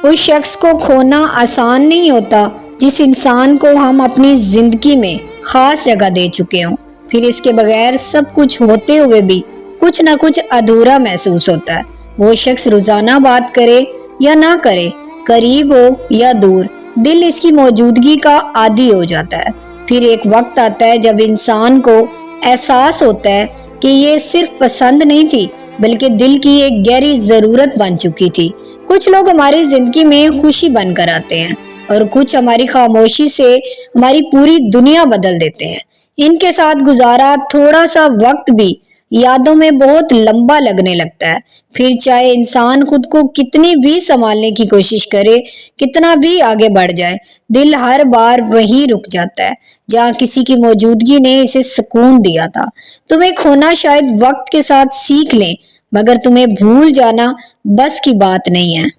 उस शख्स को खोना आसान नहीं होता जिस इंसान को हम अपनी जिंदगी में खास जगह दे चुके हों। फिर इसके बगैर सब कुछ होते हुए भी कुछ ना कुछ अधूरा महसूस होता है। वो शख्स रोजाना बात करे या ना करे, करीब हो या दूर, दिल इसकी मौजूदगी का आदी हो जाता है। फिर एक वक्त आता है जब इंसान को एहसास होता है कि ये सिर्फ पसंद नहीं थी बल्कि दिल की एक गहरी जरूरत बन चुकी थी। कुछ लोग हमारी जिंदगी में खुशी बनकर आते हैं और कुछ हमारी खामोशी से हमारी पूरी दुनिया बदल देते हैं। इनके साथ गुजारा थोड़ा सा वक्त भी यादों में बहुत लंबा लगने लगता है। फिर चाहे इंसान खुद को कितनी भी संभालने की कोशिश करे, कितना भी आगे बढ़ जाए, दिल हर बार वहीं रुक जाता है जहाँ किसी की मौजूदगी ने इसे सुकून दिया था। तुम्हें खोना शायद वक्त के साथ सीख ले, मगर तुम्हें भूल जाना बस की बात नहीं है।